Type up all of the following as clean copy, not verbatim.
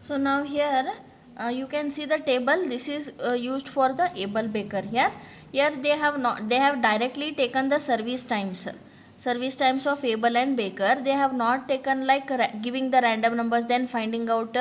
So now here you can see the table. This is used for the able baker. Here they have directly taken the service times of able and baker. They have not taken like giving the random numbers then finding out.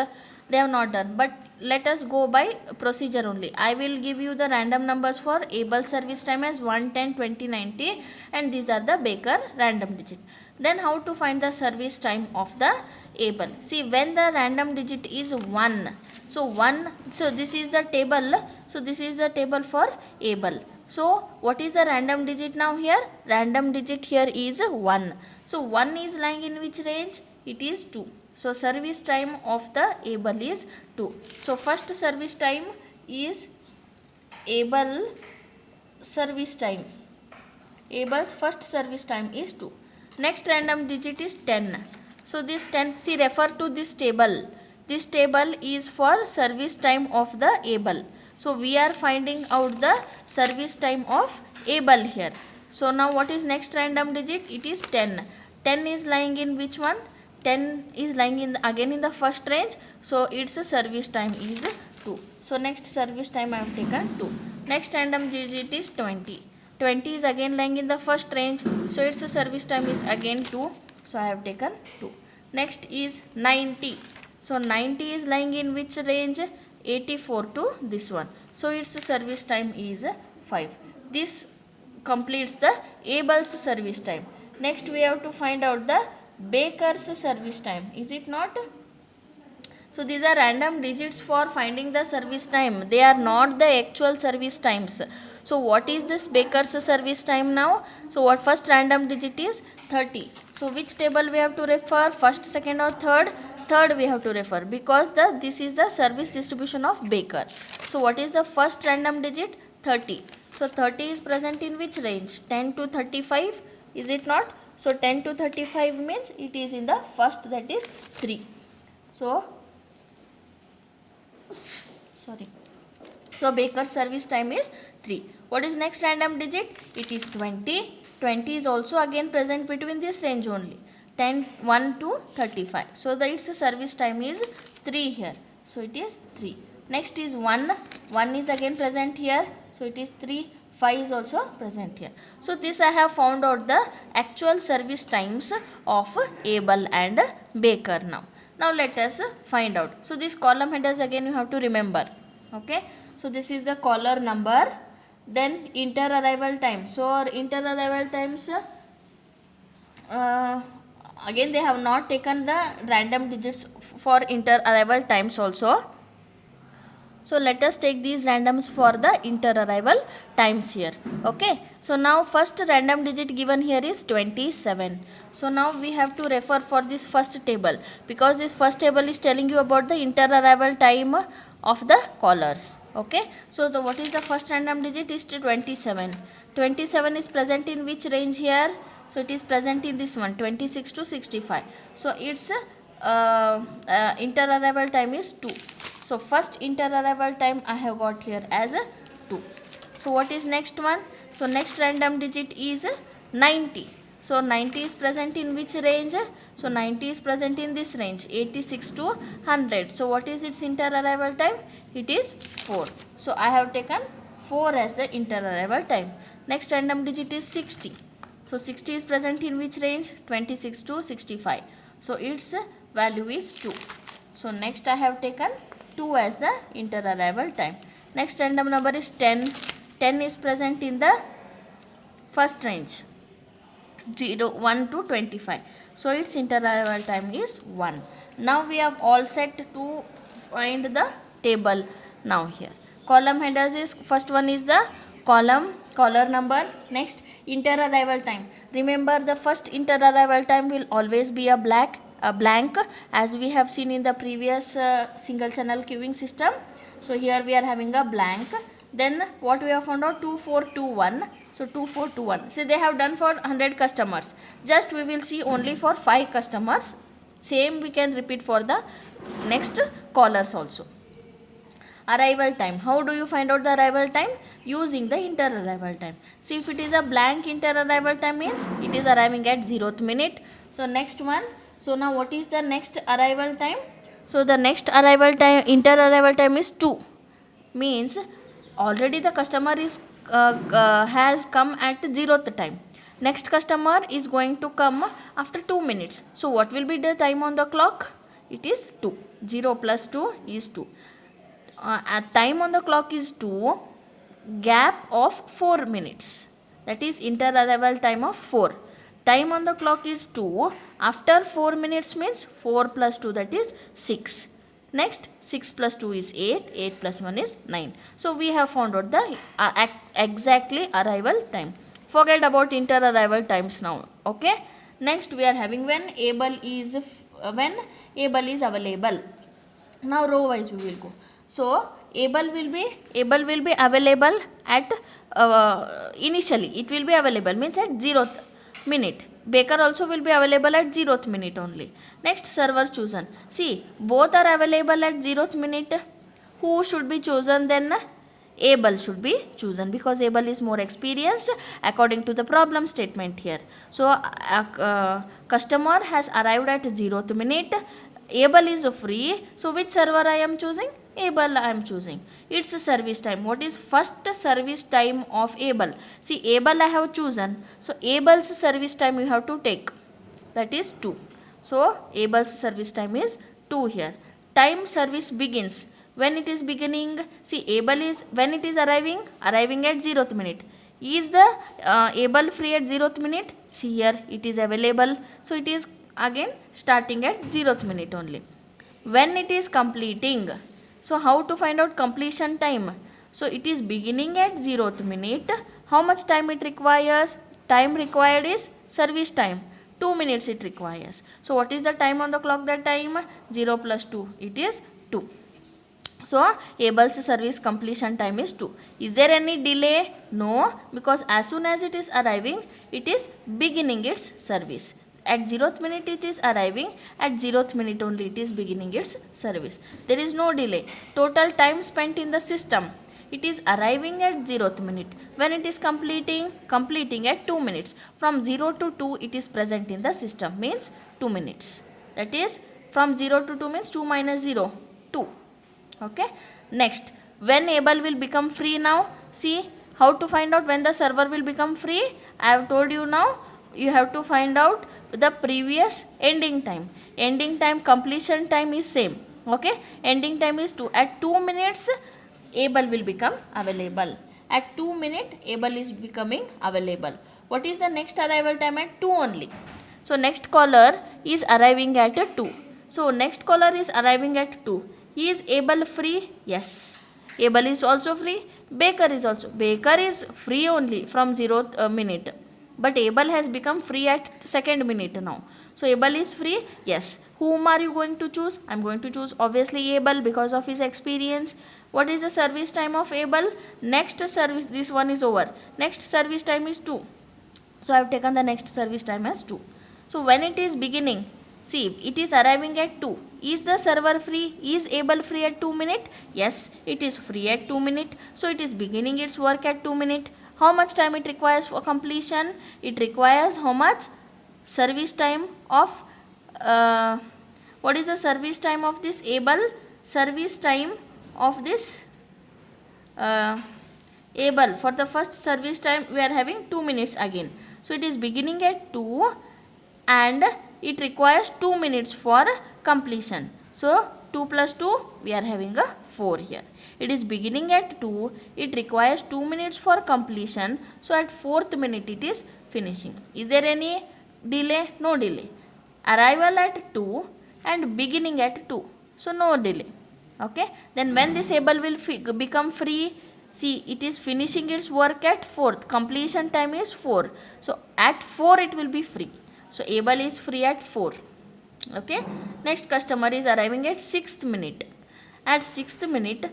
They have not done, but let us go by procedure only. I will give you the random numbers for able service time as 1, 10, 20, 90, and these are the baker random digit. Then how to find the service time of the able? See, when the random digit is 1, so this is the table. So this is the table for able. So what is the random digit now here? Random digit here is 1. So 1 is lying in which range? It is 2. So service time of the able is 2. So first service time is able service time. Able's first service time is 2. Next random digit is 10. So this 10, see, refer to this table. This table is for service time of the able. So we are finding out the service time of able here. So now what is next random digit? It is 10. 10 is lying in which one? 10 is lying in again in the first range. So its service time is 2. So next service time I have taken 2. Next random digit is 20. 20 is again lying in the first range. So its service time is again 2. So I have taken 2. Next is 90. So 90 is lying in which range? 84 to this one. So its service time is 5. This completes the able's service time. Next we have to find out the baker's service time. Is it not? So these are random digits for finding the service time. They are not the actual service times. So what is this baker's service time now? So what first random digit is 30. So which table we have to refer? First, second or third? Third we have to refer, because this is the service distribution of baker. So what is the first random digit? 30. So 30 is present in which range? 10 to 35. Is it not? So 10 to 35 means it is in the first, that is 3. So baker's service time is 3. What is next random digit? It is 20. 20 is also again present between this range only. 1 to 35. So its service time is 3 here. So it is 3. Next is 1. 1 is again present here. So it is 3. 5 is also present here. So this I have found out the actual service times of able and baker now. Now let us find out. So this column headers again you have to remember. Okay. So this is the caller number. Then inter-arrival time. So our inter-arrival times, again they have not taken the random digits for inter-arrival times also. So let us take these randoms for the inter-arrival times here. Okay. So now first random digit given here is 27. So now we have to refer for this first table, because this first table is telling you about the inter-arrival time of the callers. Okay. So what is the first random digit? Is 27. 27 is present in which range here? So it is present in this one, 26 to 65. So its inter-arrival time is 2. So first inter-arrival time I have got here as 2. So what is next one? So next random digit is 90. So 90 is present in which range? So 90 is present in this range, 86 to 100. So what is its inter-arrival time? It is 4. So I have taken 4 as the inter-arrival time. Next random digit is 60. So 60 is present in which range? 26 to 65. So its value is 2. So next I have taken 2 as the inter-arrival time. Next random number is 10. 10 is present in the first range, 1 to 25. So its inter-arrival time is 1. Now we have all set to find the table now here. Column headers is, first one is the caller number. Next inter-arrival time. Remember the first inter-arrival time will always be a blank, as we have seen in the previous single channel queuing system. So here we are having a blank. Then what we have found out? 2421. So 2421. See, they have done for 100 customers. Just we will see only for 5 customers. Same we can repeat for the next callers also. Arrival time. How do you find out the arrival time? Using the inter-arrival time. See, if it is a blank inter-arrival time means it is arriving at 0th minute. So next one. So now what is the next arrival time? So the next arrival time, inter arrival time is 2. Means already the customer is has come at 0th time. Next customer is going to come after 2 minutes. So what will be the time on the clock? It is 2. 0 plus 2 is 2. At time on the clock is 2. Gap of 4 minutes. That is inter arrival time of 4. Time on the clock is 2. After 4 minutes means 4 plus 2, that is 6. Next 6 plus 2 is 8. 8 plus 1 is 9. So we have found out the exactly arrival time. Forget about inter arrival times now. Okay. Next we are having when able is available. Now row wise we will go. So able will be available at initially it will be available means at 0th minute. Baker also will be available at 0th minute only. Next server chosen. See, both are available at 0th minute. Who should be chosen then? Able should be chosen because able is more experienced according to the problem statement here. So customer has arrived at 0th minute. Able is free. So which server I am choosing? Able I am choosing. Its service time. What is first service time of Able? See, Able I have chosen. So Able's service time you have to take. That is 2. So Able's service time is 2 here. Time service begins. When it is beginning, see Able is when it is arriving at 0th minute. Is the Able free at 0th minute? See here it is available. So it is again starting at 0th minute only. When it is completing, so how to find out completion time? So it is beginning at 0th minute. How much time it requires? Time required is service time. 2 minutes it requires. So what is the time on the clock that time? 0 plus 2. It is 2. So Able's service completion time is 2. Is there any delay? No, because as soon as it is arriving, it is beginning its service. At 0th minute it is arriving, at 0th minute only it is beginning its service. There is no delay. Total time spent in the system. It is arriving at 0th minute. When it is completing at 2 minutes. From 0 to 2 it is present in the system, means 2 minutes. That is from 0 to 2 means 2 minus 0, 2. Okay. Next, when Able will become free now. See how to find out when the server will become free. I have told you now. You have to find out the previous ending time. Ending time, completion time is same. Okay. Ending time is 2. At 2 minutes, Able will become available. At 2 minutes, Able is becoming available. What is the next arrival time? At 2 only. So next caller is arriving at 2. So next caller is arriving at 2. He is Able free? Yes. Able is also free. Baker is also. Baker is free only from 0th minute. But Able has become free at 2nd minute now. So Able is free? Yes. Whom are you going to choose? I am going to choose obviously Able because of his experience. What is the service time of Able? Next service, this one is over. Next service time is 2. So I have taken the next service time as 2. So when it is beginning, see it is arriving at 2. Is the server free? Is Able free at 2 minute? Yes, it is free at 2 minute. So it is beginning its work at 2 minute. How much time it requires for completion? It requires how much? Service time of what is the service time of this Able? Service time of this Able, for the first service time we are having 2 minutes again. So it is beginning at 2 and it requires 2 minutes for completion. So 2 plus 2 we are having a 4 here. It is beginning at 2. It requires 2 minutes for completion. So at 4th minute it is finishing. Is there any delay? No delay. Arrival at 2 and beginning at 2. So no delay. Okay. Then when this Able will become free, see it is finishing its work at 4th. Completion time is 4. So at 4 it will be free. So Able is free at 4. Okay. Next customer is arriving at 6th minute. At 6th minute,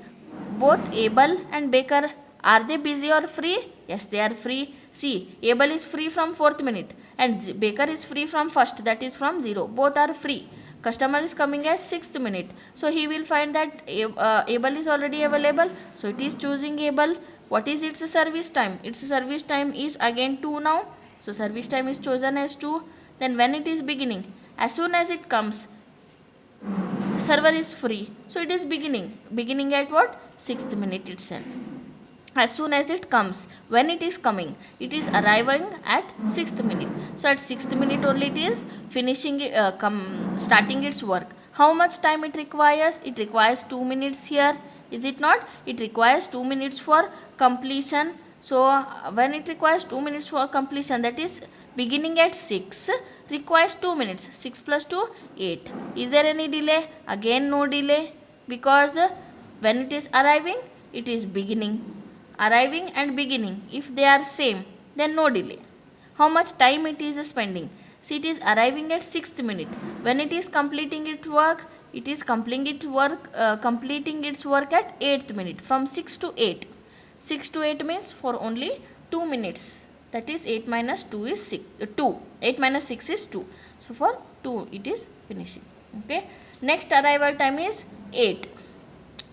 both Able and Baker, are they busy or free? Yes, they are free. See, Able is free from 4th minute and Baker is free from 1st, that is from 0. Both are free. Customer is coming at 6th minute. So he will find that Able is already available. So it is choosing Able. What is its service time? Its service time is again 2 now. So service time is chosen as 2. Then when it is beginning, as soon as it comes, server is free, so it is beginning at what, 6th minute itself. As soon as it comes, when it is coming, it is arriving at 6th minute. So at 6th minute only it is finishing starting its work. How much time it requires? It requires 2 minutes here, is it not? It requires 2 minutes for completion. So when it requires 2 minutes for completion, that is beginning at 6 requires 2 minutes. 6 plus 2, 8. Is there any delay? Again no delay, because when it is arriving, it is beginning. Arriving and beginning, if they are same, then no delay. How much time it is spending? See, it is arriving at 6th minute. When it is completing its work, it is completing its work at 8th minute, from 6 to 8. 6 to 8 means for only 2 minutes. That is 8 minus 2 is 6, 2. 8 minus 6 is 2. So for 2 it is finishing. Okay. Next arrival time is 8.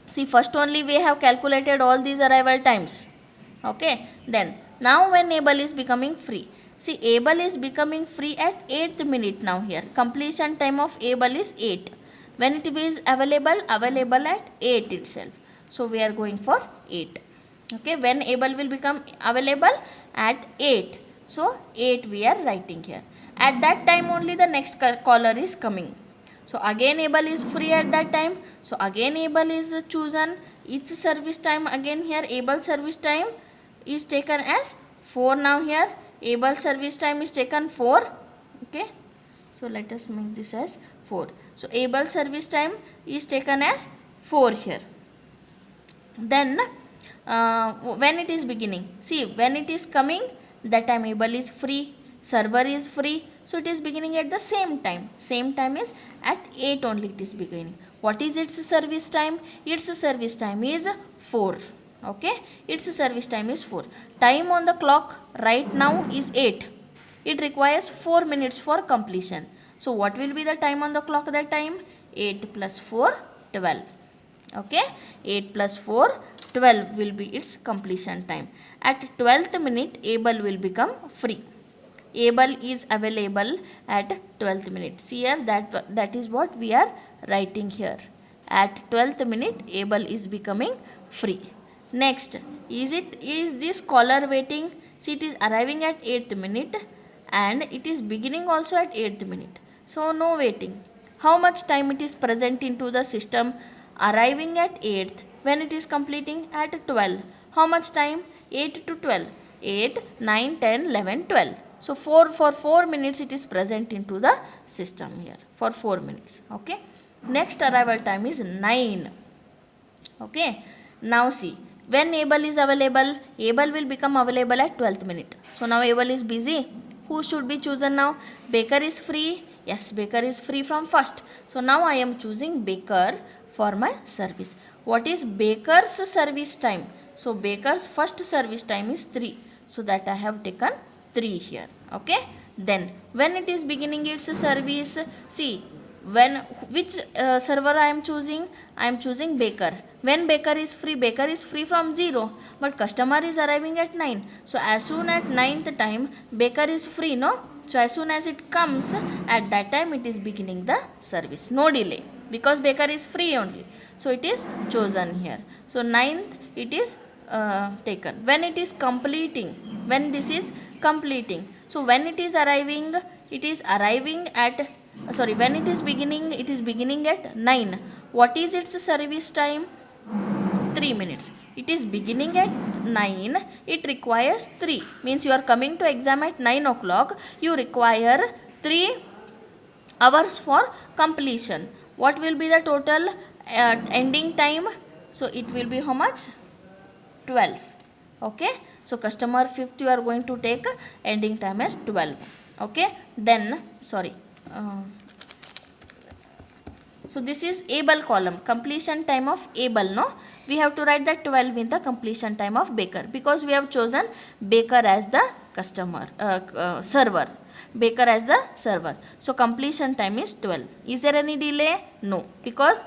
See, first only we have calculated all these arrival times. Okay. Then now when able is becoming free. See, able is becoming free at 8th minute now here. Completion time of able is 8. When it is available at 8 itself. So we are going for 8. Okay. When able will become available at 8. So 8 we are writing here. At that time only the next caller is coming. So again able is free at that time. So again able is chosen. Its service time again here, able service time is taken as 4 now here. Able service time is taken 4. Okay. So let us make this as 4. So able service time is taken as 4 here. Then when it is beginning, see, when it is coming, that time able is free, server is free. So it is beginning at the same time. Same time is at 8 only it is beginning. What is its service time? Its service time is 4. Okay. Its service time is 4. Time on the clock right now is 8. It requires 4 minutes for completion. So what will be the time on the clock that time? 8 plus 4, 12. Okay. 8 plus 4, 12 will be its completion time. At 12th minute, able will become free. Able is available at 12th minute. See here, that is what we are writing here. At 12th minute, able is becoming free. Next, is this caller waiting? See, it is arriving at 8th minute and it is beginning also at 8th minute. So no waiting. How much time it is present into the system? Arriving at 8th. When it is completing at 12. How much time? 8 to 12. 8, 9, 10, 11, 12. So for 4 minutes it is present into the system here. For 4 minutes. Okay. Next arrival time is 9. Okay. Now see. When able is available, able will become available at 12th minute. So now able is busy. Who should be chosen now? Baker is free. Yes, baker is free from first. So now I am choosing baker for my service. What is baker's service time? So baker's first service time is 3. So that I have taken 3 here. Okay. Then when it is beginning its service, see, which server I am choosing? I am choosing baker. When baker is free from 0, but customer is arriving at 9. So as soon at 9th time, baker is free, no? So as soon as it comes, at that time it is beginning the service. No delay, because baker is free only. So it is chosen here. So 9th it is taken. When it is completing, when this is completing. So when it is arriving at, when it is beginning at 9. What is its service time? 3 minutes. It is beginning at 9. It requires 3. Means you are coming to exam at 9 o'clock. You require 3 hours for completion. What will be the total ending time? So it will be how much? 12. Okay. So customer 5th you are going to take ending time as 12. Okay. Then so this is able column, completion time of able, no? We have to write that 12 in the completion time of baker, because we have chosen baker as the customer, server. Baker as the server. So completion time is 12. Is there any delay? No, because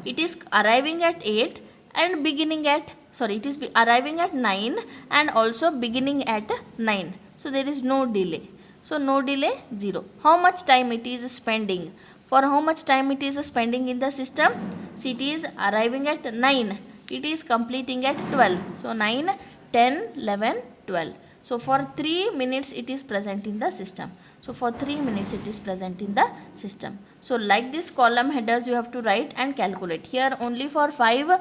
it is arriving at 8 and beginning at, it is arriving at 9 and also beginning at 9. So there is no delay. So no delay, 0. How much time it is spending? For how much time it is spending in the system? See, it is arriving at 9. It is completing at 12. So 9, 10, 11, 12. So for 3 minutes it is present in the system. So for 3 minutes it is present in the system. So like this column headers you have to write and calculate. Here only for 5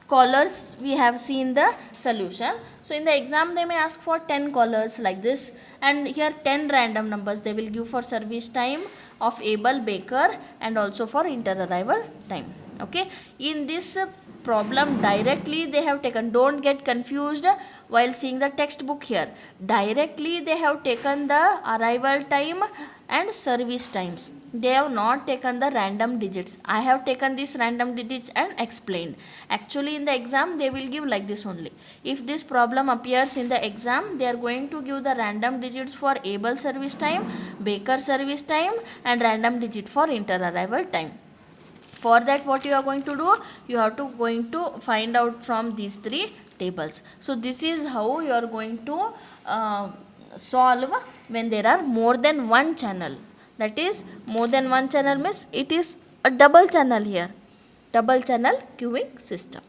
callers we have seen the solution. So in the exam they may ask for 10 callers like this, and here 10 random numbers they will give for service time of able baker and also for inter-arrival time. Okay, in this problem directly they have taken, don't get confused while seeing the textbook. Here directly they have taken the arrival time and service times. They have not taken the random digits. I have taken these random digits and explained. Actually in the exam they will give like this only. If this problem appears in the exam, they are going to give the random digits for able service time, baker service time, and random digit for inter-arrival time. For that what you are going to do, you have to going to find out from these 3 tables. So this is how you are going to solve when there are more than one channel. That is, more than one channel means it is a double channel here, double channel queuing system.